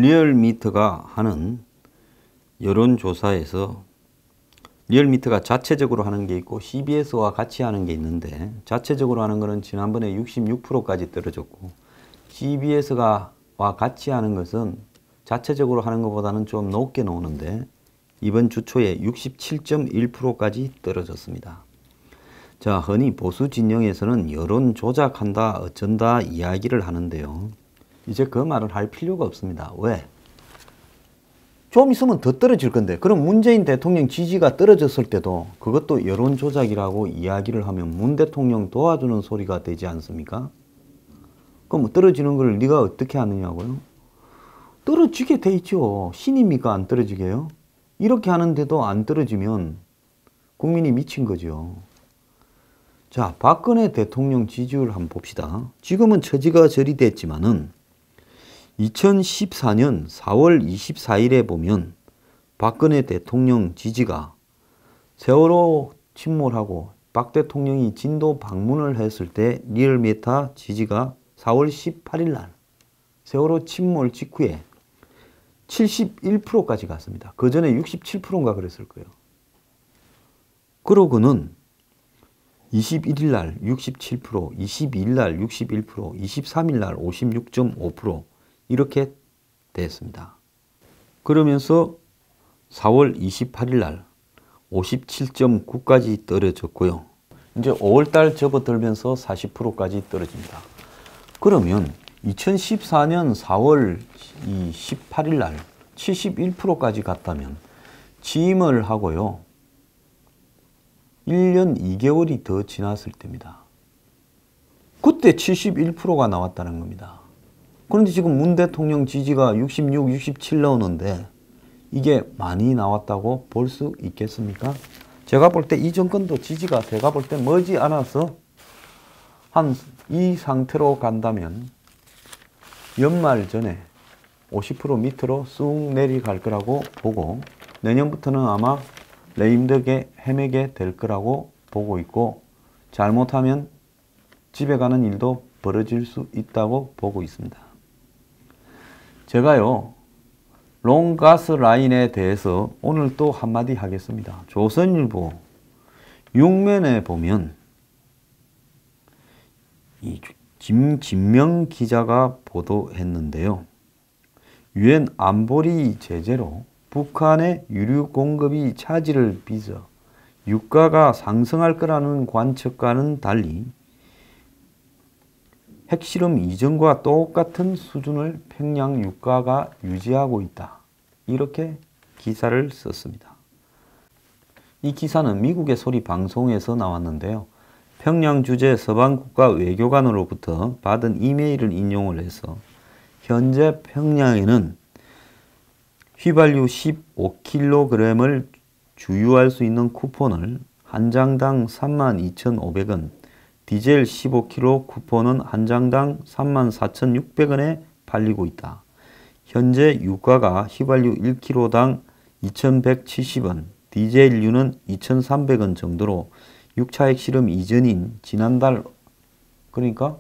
리얼미터가 하는 여론조사에서 리얼미터가 자체적으로 하는 게 있고 CBS와 같이 하는 게 있는데, 자체적으로 하는 거는 지난번에 66%까지 떨어졌고, CBS와 같이 하는 것은 자체적으로 하는 것보다는 좀 높게 나오는데 이번 주 초에 67.1%까지 떨어졌습니다. 자, 흔히 보수 진영에서는 여론 조작한다, 어쩐다 이야기를 하는데요. 이제 그 말을 할 필요가 없습니다. 왜? 좀 있으면 더 떨어질 건데, 그럼 문재인 대통령 지지가 떨어졌을 때도 그것도 여론 조작이라고 이야기를 하면 문 대통령 도와주는 소리가 되지 않습니까? 그럼 떨어지는 걸 네가 어떻게 하느냐고요? 떨어지게 돼 있죠. 신입니까? 안 떨어지게요? 이렇게 하는데도 안 떨어지면 국민이 미친 거죠. 자, 박근혜 대통령 지지율 한번 봅시다. 지금은 처지가 저리 됐지만은 2014년 4월 24일에 보면 박근혜 대통령 지지가 세월호 침몰하고 박 대통령이 진도 방문을 했을 때 리얼미터 지지가 4월 18일 날 세월호 침몰 직후에 71%까지 갔습니다. 그 전에 67%인가 그랬을 거예요. 그러고는 21일 날 67%, 22일 날 61%, 23일 날 56.5% 이렇게 됐습니다. 그러면서 4월 28일 날 57.9까지 떨어졌고요. 이제 5월달 접어들면서 40%까지 떨어집니다. 그러면 2014년 4월 18일 날 71%까지 갔다면 취임을 하고요. 1년 2개월이 더 지났을 때입니다. 그때 71%가 나왔다는 겁니다. 그런데 지금 문 대통령 지지가 66, 67 나오는데 이게 많이 나왔다고 볼 수 있겠습니까? 제가 볼 때 이 정권도 지지가 제가 볼 때 머지 않아서 한 이 상태로 간다면 연말 전에 50% 밑으로 쑥 내려갈 거라고 보고, 내년부터는 아마 레임덕에 헤매게 될 거라고 보고 있고, 잘못하면 집에 가는 일도 벌어질 수 있다고 보고 있습니다. 제가요, 롱가스 라인에 대해서 오늘 또 한마디 하겠습니다. 조선일보 6면에 보면 이 김진명 기자가 보도했는데요. 유엔 안보리 제재로 북한의 유류 공급이 차질을 빚어 유가가 상승할 거라는 관측과는 달리 핵실험 이전과 똑같은 수준을 평양 유가가 유지하고 있다. 이렇게 기사를 썼습니다. 이 기사는 미국의 소리 방송에서 나왔는데요. 평양 주재 서방국가 외교관으로부터 받은 이메일을 인용을 해서 현재 평양에는 휘발유 15kg을 주유할 수 있는 쿠폰을 한 장당 32,500원, 디젤 15kg 쿠폰은 한 장당 34,600원에 팔리고 있다. 현재 유가가 휘발유 1kg당 2,170원, 디젤유는 2,300원 정도로 6차 핵실험 이전인 지난달, 그러니까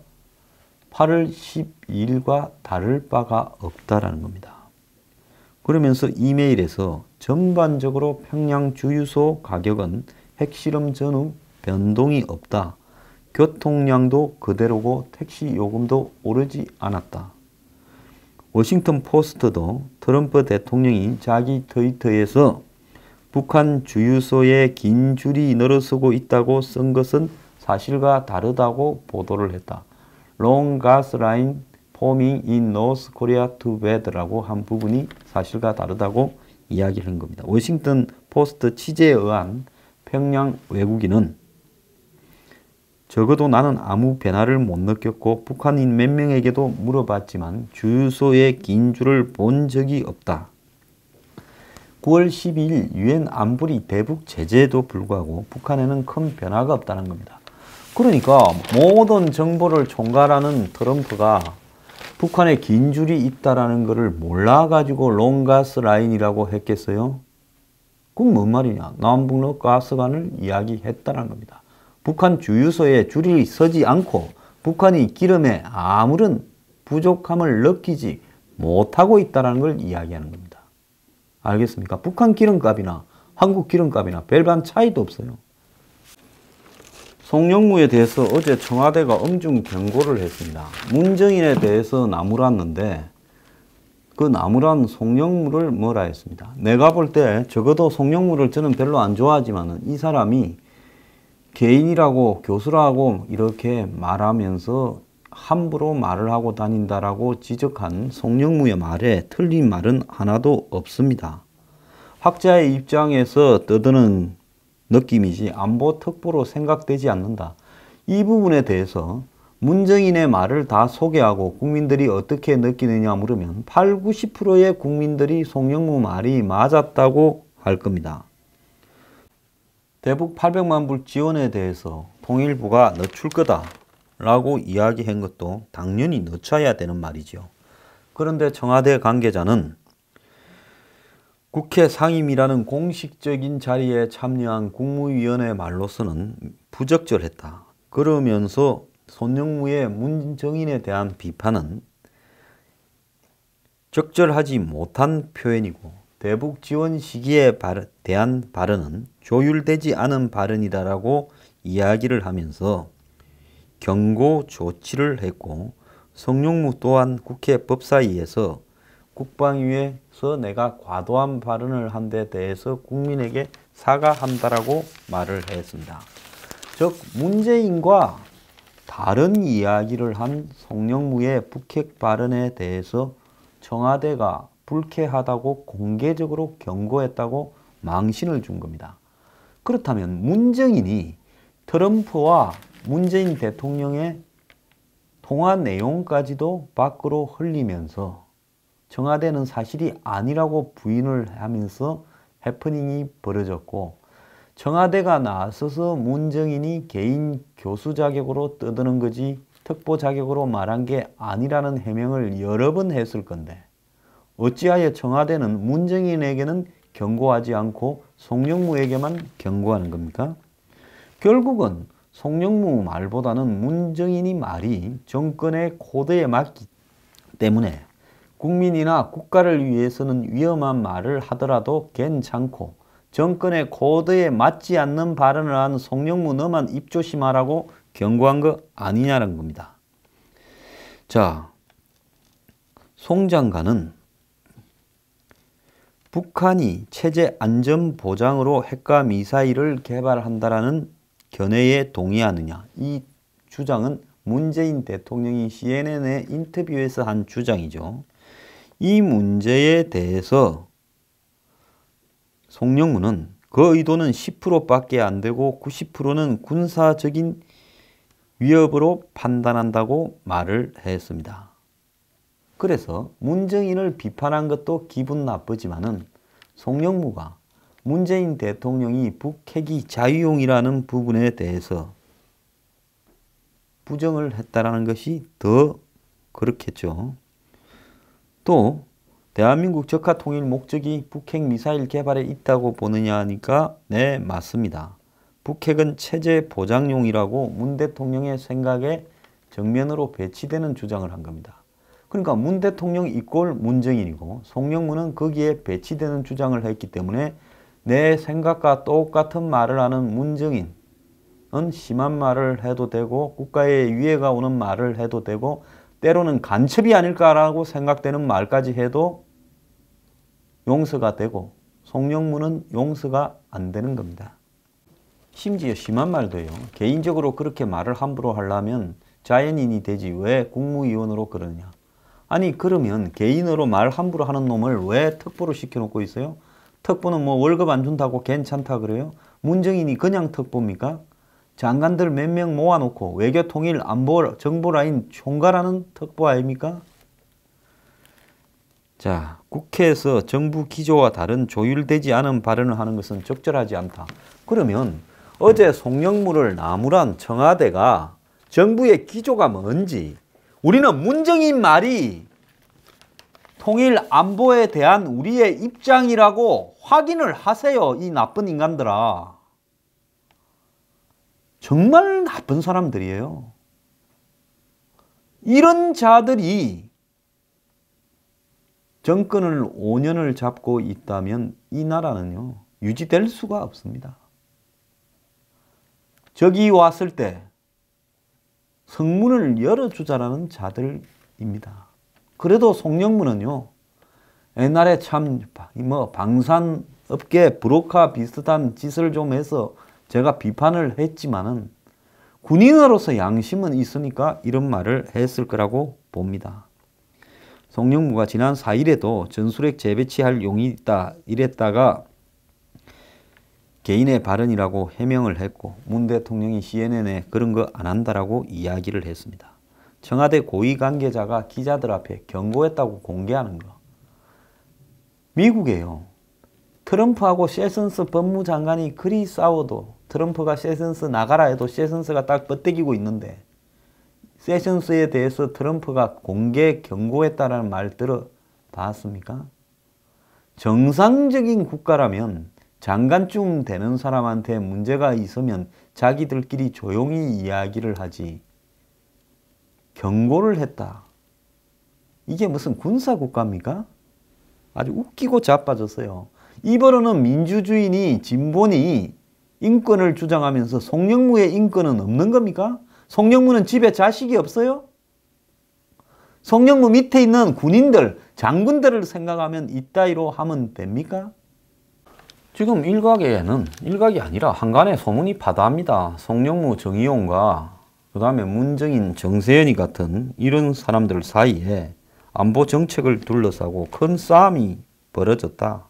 8월 12일과 다를 바가 없다라는 겁니다. 그러면서 이메일에서 전반적으로 평양 주유소 가격은 핵실험 전후 변동이 없다. 교통량도 그대로고 택시 요금도 오르지 않았다. 워싱턴 포스트도 트럼프 대통령이 자기 트위터에서 북한 주유소에 긴 줄이 늘어서고 있다고 쓴 것은 사실과 다르다고 보도를 했다. Long gas line forming in North Korea too bad라고 한 부분이 사실과 다르다고 이야기를 한 겁니다. 워싱턴 포스트 취재에 의한 평양 외국인은 적어도 나는 아무 변화를 못 느꼈고 북한인 몇 명에게도 물어봤지만 주유소에 긴 줄을 본 적이 없다. 9월 12일 유엔 안보리 대북 제재에도 불구하고 북한에는 큰 변화가 없다는 겁니다. 그러니까 모든 정보를 총괄하는 트럼프가 북한에 긴 줄이 있다는 것을 몰라가지고 롱가스 라인이라고 했겠어요? 그건 뭔 말이냐? 남북로 가스관을 이야기했다는 겁니다. 북한 주유소에 줄이 서지 않고 북한이 기름에 아무런 부족함을 느끼지 못하고 있다는 걸 이야기하는 겁니다. 알겠습니까? 북한 기름값이나 한국 기름값이나 별반 차이도 없어요. 송영무에 대해서 어제 청와대가 엄중 경고를 했습니다. 문정인에 대해서 나무랐는데 그 나무란 송영무를 뭐라 했습니다. 내가 볼 때 적어도 송영무를 저는 별로 안 좋아하지만 이 사람이 개인이라고 교수라고 이렇게 말하면서 함부로 말을 하고 다닌다라고 지적한 송영무의 말에 틀린 말은 하나도 없습니다. 학자의 입장에서 떠드는 느낌이지 안보 특보로 생각되지 않는다. 이 부분에 대해서 문정인의 말을 다 소개하고 국민들이 어떻게 느끼느냐 물으면 8, 90%의 국민들이 송영무 말이 맞았다고 할 겁니다. 대북 800만 불 지원에 대해서 통일부가 늦출 거다 라고 이야기한 것도 당연히 늦춰야 되는 말이죠. 그런데 청와대 관계자는 국회 상임이라는 공식적인 자리에 참여한 국무위원의 말로서는 부적절했다. 그러면서 송영무의 문정인에 대한 비판은 적절하지 못한 표현이고 대북 지원 시기에 대한 발언은 조율되지 않은 발언이다라고 이야기를 하면서 경고 조치를 했고 송영무 또한 국회 법사위에서 국방위에서 내가 과도한 발언을 한 데 대해서 국민에게 사과한다라고 말을 했습니다. 즉 문재인과 다른 이야기를 한 송영무의 북핵 발언에 대해서 청와대가 불쾌하다고 공개적으로 경고했다고 망신을 준 겁니다. 그렇다면 문정인이 트럼프와 문재인 대통령의 통화 내용까지도 밖으로 흘리면서 청와대는 사실이 아니라고 부인을 하면서 해프닝이 벌어졌고 청와대가 나서서 문정인이 개인 교수 자격으로 떠드는 거지 특보 자격으로 말한 게 아니라는 해명을 여러 번 했을 건데 어찌하여 청와대는 문정인에게는 경고하지 않고 송영무에게만 경고하는 겁니까? 결국은 송영무 말보다는 문정인이 말이 정권의 코드에 맞기 때문에 국민이나 국가를 위해서는 위험한 말을 하더라도 괜찮고 정권의 코드에 맞지 않는 발언을 한 송영무 너만 입조심하라고 경고한 거 아니냐는 겁니다. 자, 송 장관은 북한이 체제 안전 보장으로 핵과 미사일을 개발한다라는 견해에 동의하느냐. 이 주장은 문재인 대통령이 CNN의 인터뷰에서 한 주장이죠. 이 문제에 대해서 송영무는 그 의도는 10%밖에 안 되고 90%는 군사적인 위협으로 판단한다고 말을 했습니다. 그래서 문정인을 비판한 것도 기분 나쁘지만은 송영무가 문재인 대통령이 북핵이 자유용이라는 부분에 대해서 부정을 했다라는 것이 더 그렇겠죠. 또 대한민국 적화 통일 목적이 북핵 미사일 개발에 있다고 보느냐 하니까 네, 맞습니다. 북핵은 체제 보장용이라고 문 대통령의 생각에 정면으로 배치되는 주장을 한 겁니다. 그러니까 문 대통령 이꼴 문정인이고 송영무는 거기에 배치되는 주장을 했기 때문에 내 생각과 똑같은 말을 하는 문정인은 심한 말을 해도 되고 국가에 위해가 오는 말을 해도 되고 때로는 간첩이 아닐까라고 생각되는 말까지 해도 용서가 되고 송영무는 용서가 안 되는 겁니다. 심지어 심한 말도 해요. 개인적으로 그렇게 말을 함부로 하려면 자연인이 되지 왜 국무위원으로 그러냐. 아니 그러면 개인으로 말 함부로 하는 놈을 왜 특보로 시켜놓고 있어요? 특보는 뭐 월급 안 준다고 괜찮다 그래요? 문정인이 그냥 특보입니까? 장관들 몇 명 모아놓고 외교통일 안보 정보라인 총괄하는 특보 아닙니까? 자, 국회에서 정부 기조와 다른 조율되지 않은 발언을 하는 것은 적절하지 않다. 그러면 어제 송영무를 나무란 청와대가 정부의 기조가 뭔지 우리는 문정인 말이 통일 안보에 대한 우리의 입장이라고 확인을 하세요. 이 나쁜 인간들아. 정말 나쁜 사람들이에요. 이런 자들이 정권을 5년을 잡고 있다면 이 나라는요, 유지될 수가 없습니다. 적이 왔을 때 성문을 열어주자라는 자들입니다. 그래도 송영무는요, 옛날에 참 방산업계 브로커 비슷한 짓을 좀 해서 제가 비판을 했지만은 군인으로서 양심은 있으니까 이런 말을 했을 거라고 봅니다. 송영무가 지난 4일에도 전술핵 재배치할 용이 있다 이랬다가 개인의 발언이라고 해명을 했고 문 대통령이 CNN에 그런 거 안 한다라고 이야기를 했습니다. 청와대 고위 관계자가 기자들 앞에 경고했다고 공개하는 거. 미국에요. 트럼프하고 세션스 법무장관이 그리 싸워도 트럼프가 세션스 나가라 해도 세션스가 딱 버티고 있는데 세션스에 대해서 트럼프가 공개 경고했다는 말 들어봤습니까? 정상적인 국가라면 장관쯤 되는 사람한테 문제가 있으면 자기들끼리 조용히 이야기를 하지 경고를 했다. 이게 무슨 군사국가입니까? 아주 웃기고 자빠졌어요. 이 버릇은 민주주의니 진보니 인권을 주장하면서 송영무의 인권은 없는 겁니까? 송영무는 집에 자식이 없어요? 송영무 밑에 있는 군인들, 장군들을 생각하면 이따위로 하면 됩니까? 지금 일각이 아니라 한간에 소문이 파다합니다. 송영무, 정의용과 그 다음에 문정인, 정세현이 같은 이런 사람들 사이에 안보 정책을 둘러싸고 큰 싸움이 벌어졌다.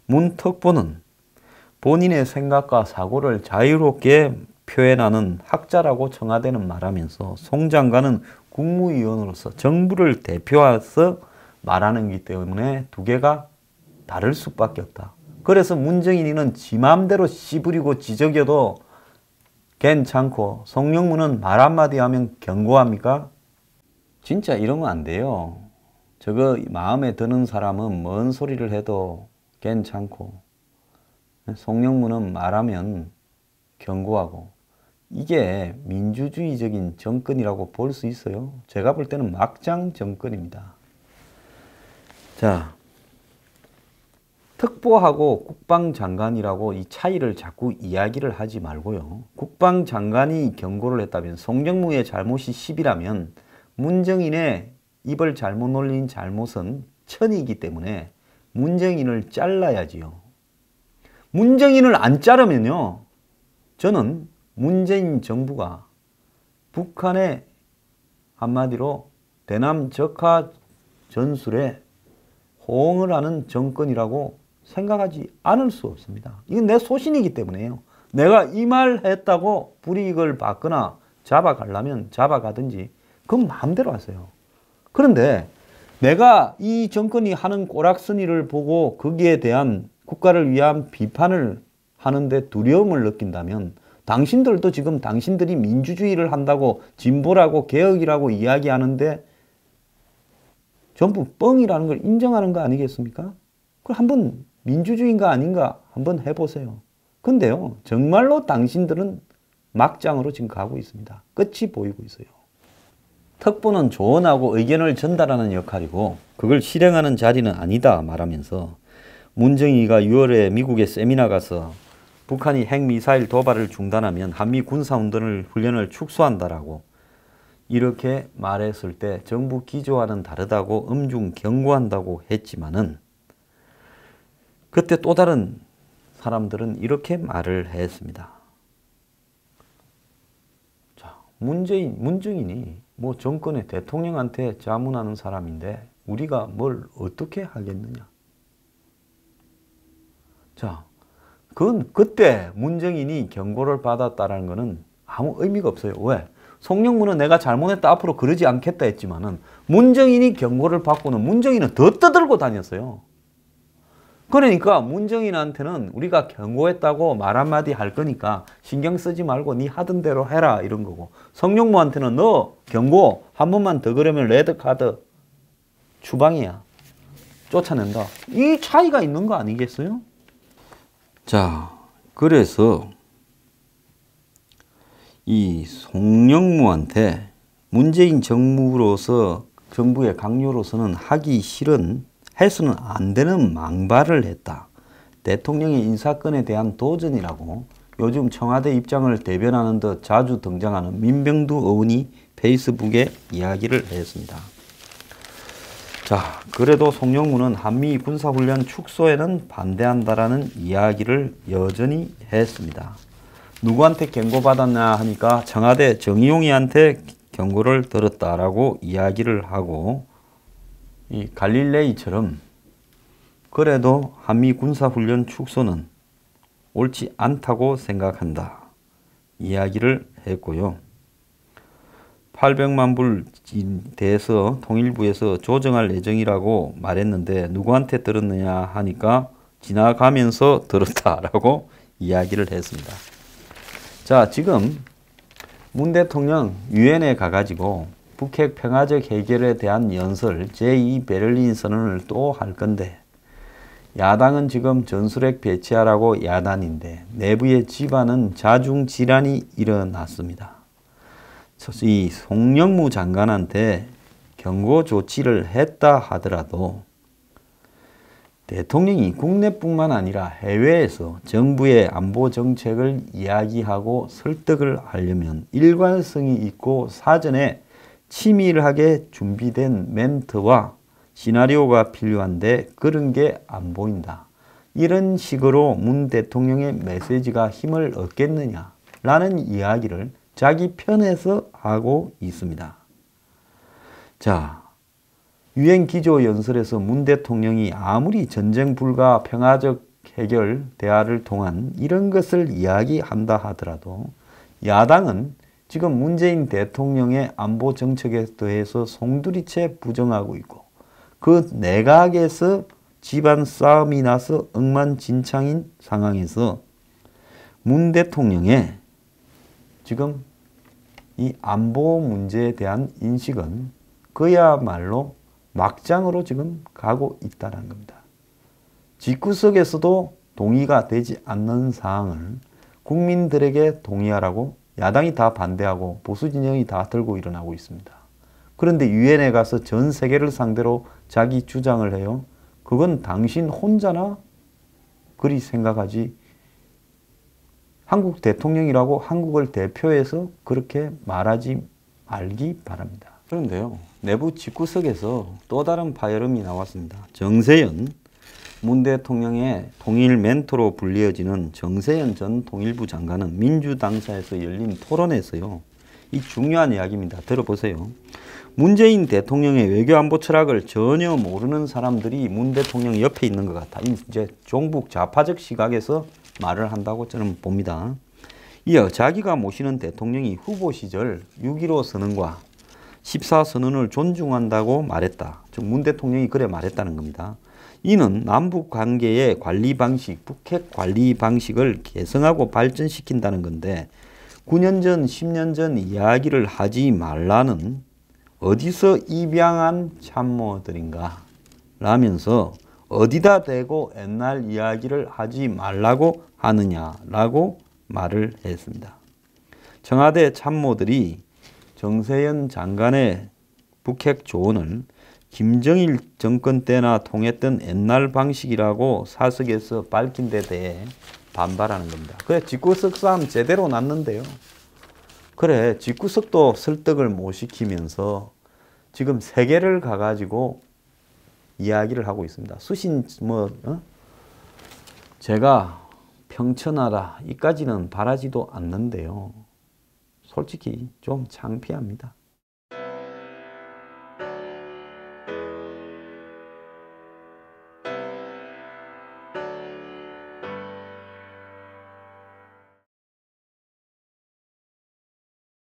문 특보는 본인의 생각과 사고를 자유롭게 표현하는 학자라고 청와대는 말하면서 송 장관은 국무위원으로서 정부를 대표해서 말하는 기 때문에 두 개가 다를 수밖에 없다. 그래서 문정인이는 지 맘대로 씨부리고 지적여도 괜찮고 송영무는 말 한마디 하면 경고합니까? 진짜 이러면 안 돼요. 저거 마음에 드는 사람은 뭔 소리를 해도 괜찮고 송영무는 말하면 경고하고 이게 민주주의적인 정권이라고 볼 수 있어요. 제가 볼 때는 막장 정권입니다. 자, 특보하고 국방장관이라고 이 차이를 자꾸 이야기를 하지 말고요. 국방장관이 경고를 했다면 송영무의 잘못이 10이라면 문정인의 입을 잘못 놀린 잘못은 1000이기 때문에 문정인을 잘라야지요. 문정인을 안 자르면요. 저는 문재인 정부가 북한의 한마디로 대남 적화 전술에 호응을 하는 정권이라고 생각하지 않을 수 없습니다. 이건 내 소신이기 때문에요. 내가 이 말 했다고 불이익을 받거나 잡아가려면 잡아가든지 그건 마음대로 하세요. 그런데 내가 이 정권이 하는 꼬락서니를 보고 거기에 대한 국가를 위한 비판을 하는데 두려움을 느낀다면 당신들도 지금 당신들이 민주주의를 한다고 진보라고 개혁이라고 이야기하는데 전부 뻥이라는 걸 인정하는 거 아니겠습니까? 그럼 한번 민주주의인가 아닌가 한번 해보세요. 근데요, 정말로 당신들은 막장으로 지금 가고 있습니다. 끝이 보이고 있어요. 특보는 조언하고 의견을 전달하는 역할이고 그걸 실행하는 자리는 아니다 말하면서 문정희가 6월에 미국에 세미나 가서 북한이 핵미사일 도발을 중단하면 한미 군사훈련을 축소한다라고 이렇게 말했을 때 정부 기조와는 다르다고 엄중 경고한다고 했지만은 그때 또 다른 사람들은 이렇게 말을 했습니다. 자, 문정인이 뭐 정권의 대통령한테 자문하는 사람인데 우리가 뭘 어떻게 하겠느냐. 자, 그건 그때 문정인이 경고를 받았다는 것은 아무 의미가 없어요. 왜? 송영무는 내가 잘못했다 앞으로 그러지 않겠다 했지만은 문정인이 경고를 받고는 문정인은 더 떠들고 다녔어요. 그러니까 문정인한테는 우리가 경고했다고 말 한마디 할 거니까 신경 쓰지 말고 네 하던 대로 해라 이런 거고 송영무한테는 너 경고 한 번만 더 그러면 레드카드 추방이야. 쫓아낸다. 이 차이가 있는 거 아니겠어요? 자, 그래서 이 송영무한테 문재인 정부의 강요로서는 하기 싫은 해서는 안 되는 망발을 했다. 대통령의 인사권에 대한 도전이라고 요즘 청와대 입장을 대변하는 듯 자주 등장하는 민병두 의원이 페이스북에 이야기를 했습니다. 자, 그래도 송영무는 한미 군사훈련 축소에는 반대한다라는 이야기를 여전히 했습니다. 누구한테 경고받았냐 하니까 청와대 정의용이한테 경고를 들었다라고 이야기를 하고, 이 갈릴레이처럼 그래도 한미 군사훈련 축소는 옳지 않다고 생각한다 이야기를 했고요. 800만 불 대해서 통일부에서 조정할 예정이라고 말했는데 누구한테 들었느냐 하니까 지나가면서 들었다라고 이야기를 했습니다. 자, 지금 문 대통령 유엔에 가가지고 북핵 평화적 해결에 대한 연설 제2 베를린 선언을 또 할 건데, 야당은 지금 전술핵 배치하라고 야단인데 내부의 집안은 자중질환이 일어났습니다. 이 송영무 장관한테 경고 조치를 했다 하더라도 대통령이 국내뿐만 아니라 해외에서 정부의 안보 정책을 이야기하고 설득을 하려면 일관성이 있고 사전에 치밀하게 준비된 멘트와 시나리오가 필요한데 그런 게 안 보인다. 이런 식으로 문 대통령의 메시지가 힘을 얻겠느냐라는 이야기를 자기 편에서 하고 있습니다. 자, 유엔 기조연설에서 문 대통령이 아무리 전쟁 불가 평화적 해결 대화를 통한 이런 것을 이야기한다 하더라도 야당은 지금 문재인 대통령의 안보 정책에 대해서 송두리째 부정하고 있고, 그 내각에서 집안 싸움이 나서 엉망진창인 상황에서 문 대통령의 지금 이 안보 문제에 대한 인식은 그야말로 막장으로 지금 가고 있다는 겁니다. 집구석에서도 동의가 되지 않는 사항을 국민들에게 동의하라고 야당이 다 반대하고 보수 진영이 다 들고 일어나고 있습니다. 그런데 유엔에 가서 전 세계를 상대로 자기 주장을 해요. 그건 당신 혼자나 그리 생각하지, 한국 대통령이라고 한국을 대표해서 그렇게 말하지 말기 바랍니다. 그런데요, 내부 집구석에서 또 다른 파열음이 나왔습니다. 정세현 문 대통령의 통일 멘토로 불리어지는 정세현 전 통일부 장관은 민주당사에서 열린 토론에서요, 이 중요한 이야기입니다. 들어보세요. 문재인 대통령의 외교안보 철학을 전혀 모르는 사람들이 문 대통령 옆에 있는 것 같아. 이제 종북 좌파적 시각에서 말을 한다고 저는 봅니다. 이어 자기가 모시는 대통령이 후보 시절 6.15 선언과 14 선언을 존중한다고 말했다. 즉 문 대통령이 그래 말했다는 겁니다. 이는 남북 관계의 관리 방식, 북핵 관리 방식을 개성하고 발전시킨다는 건데 9년 전, 10년 전 이야기를 하지 말라는 어디서 입양한 참모들인가 라면서 어디다 대고 옛날 이야기를 하지 말라고 하느냐라고 말을 했습니다. 청와대 참모들이 정세현 장관의 북핵 조언을 김정일 정권 때나 통했던 옛날 방식이라고 사석에서 밝힌 데 대해 반발하는 겁니다. 그래, 집구석 싸움 제대로 났는데요. 그래, 집구석도 설득을 못 시키면서 지금 세계를 가가지고 이야기를 하고 있습니다. 수신 제가 평천하다 이까지는 바라지도 않는데요. 솔직히 좀 창피합니다.